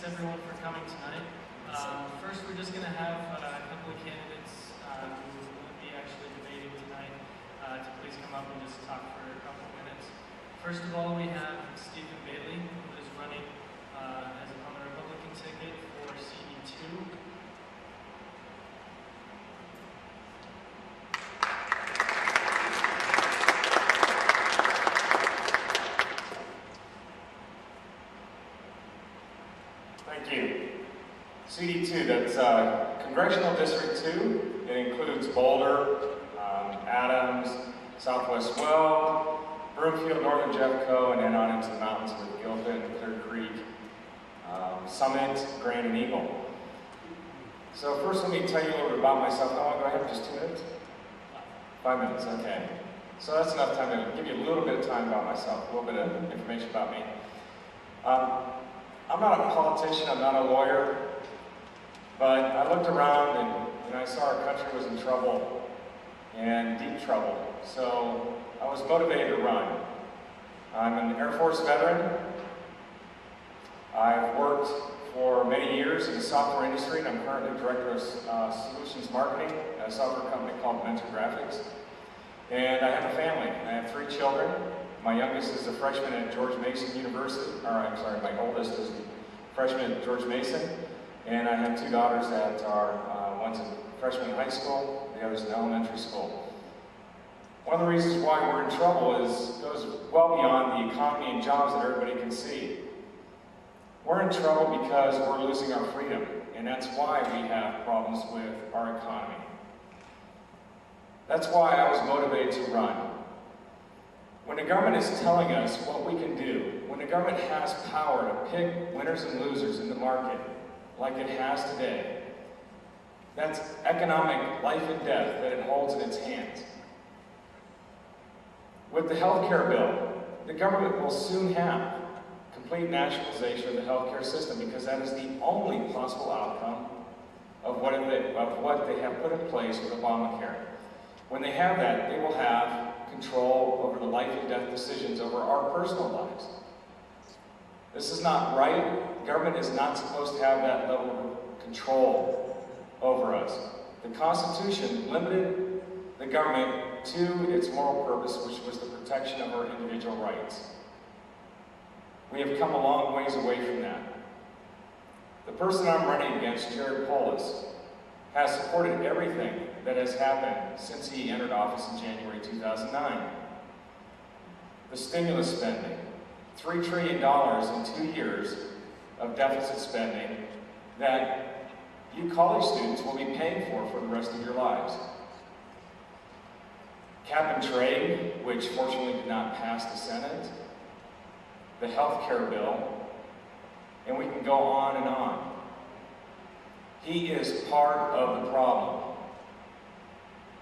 everyone for coming tonight. First, we're just going to have a couple of candidates who will be actually debating tonight to please come up and just talk for a couple of minutes. First of all, we have Stephen Bailey, who is running on the Republican ticket for CD2. Thank you. CD2, that's Congressional District 2. It includes Boulder, Adams, Southwest Weld, Broomfield, Northern Jeffco, and then on into the mountains with Gilpin, Clear Creek, Summit, Grand, and Eagle. So first let me tell you a little bit about myself. How long do I have? Just 2 minutes? 5 minutes, okay. So that's enough time to give you a little bit of time about myself, a little bit of information about me. I'm not a politician, I'm not a lawyer, but I looked around and I saw our country was in trouble, and deep trouble. So I was motivated to run. I'm an Air Force veteran. I've worked for many years in the software industry, and I'm currently Director of Solutions Marketing at a software company called Mentor Graphics. And I have a family. I have 3 children. My youngest is a freshman at George Mason University, or I'm sorry, my oldest is a freshman at George Mason, and I have 2 daughters that are, one's a freshman in high school, the other's in elementary school. One of the reasons why we're in trouble goes well beyond the economy and jobs that everybody can see. We're in trouble because we're losing our freedom, and that's why we have problems with our economy. That's why I was motivated to run. When the government is telling us what we can do, when the government has power to pick winners and losers in the market, like it has today, that's economic life and death that it holds in its hands. With the health care bill, the government will soon have complete nationalization of the health care system, because that is the only possible outcome of what they have put in place with Obamacare. When they have that, they will have control over the life and death decisions over our personal lives. This is not right. Government is not supposed to have that level of control over us. The Constitution limited the government to its moral purpose, which was the protection of our individual rights. We have come a long ways away from that. The person I'm running against, Jared Polis, has supported everything that has happened since he entered office in January 2009. The stimulus spending, $3 trillion in 2 years of deficit spending that you college students will be paying for the rest of your lives. Cap and trade, which fortunately did not pass the Senate, the health care bill, and we can go on and on. He is part of the problem.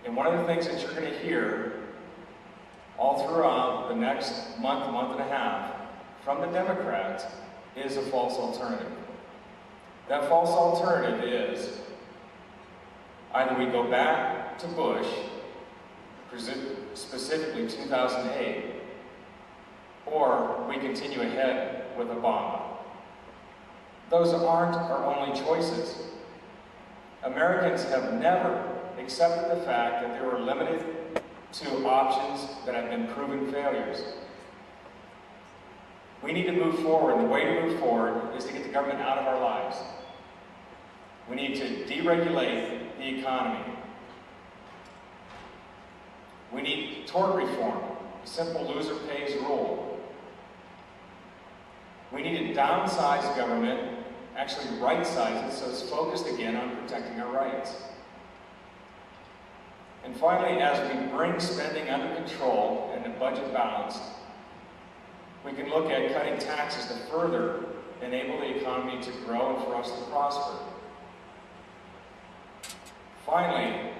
And one of the things that you're going to hear all throughout the next month, month and a half from the Democrats is a false alternative. That false alternative is either we go back to Bush, specifically 2008, or we continue ahead with Obama. Those aren't our only choices. Americans have never accepted the fact that they were limited to options that have been proven failures. We need to move forward, and the way to move forward is to get the government out of our lives. We need to deregulate the economy. We need tort reform, a simple loser pays rule. We need to downsize government, actually right-size it so it's focused again on protecting our rights. And finally, as we bring spending under control and the budget balanced, we can look at cutting taxes to further enable the economy to grow and for us to prosper. Finally,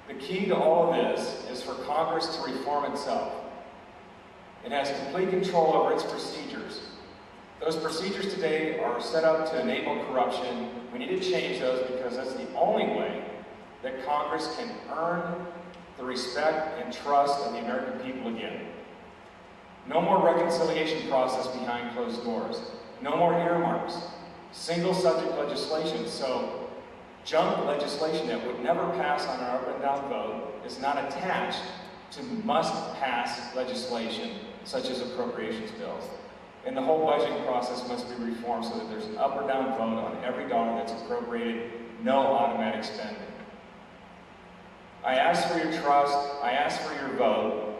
the key to all of this is for Congress to reform itself. It has complete control over its procedures. Those procedures today are set up to enable corruption. We need to change those because that's the only way that Congress can earn the respect and trust of the American people again. No more reconciliation process behind closed doors. No more earmarks. single subject legislation. So junk legislation that would never pass on an up and down vote is not attached to must-pass legislation, such as appropriations bills. And the whole budgeting process must be reformed so that there's an up or down vote on every dollar that's appropriated, no automatic spending. I ask for your trust, I ask for your vote.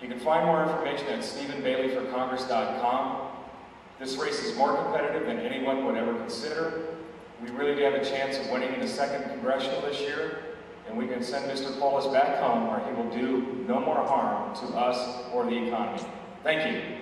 You can find more information at StephenBaileyForCongress.com. This race is more competitive than anyone would ever consider. We really do have a chance of winning in the 2nd Congressional this year, and we can send Mr. Polis back home where he will do no more harm to us or the economy. Thank you.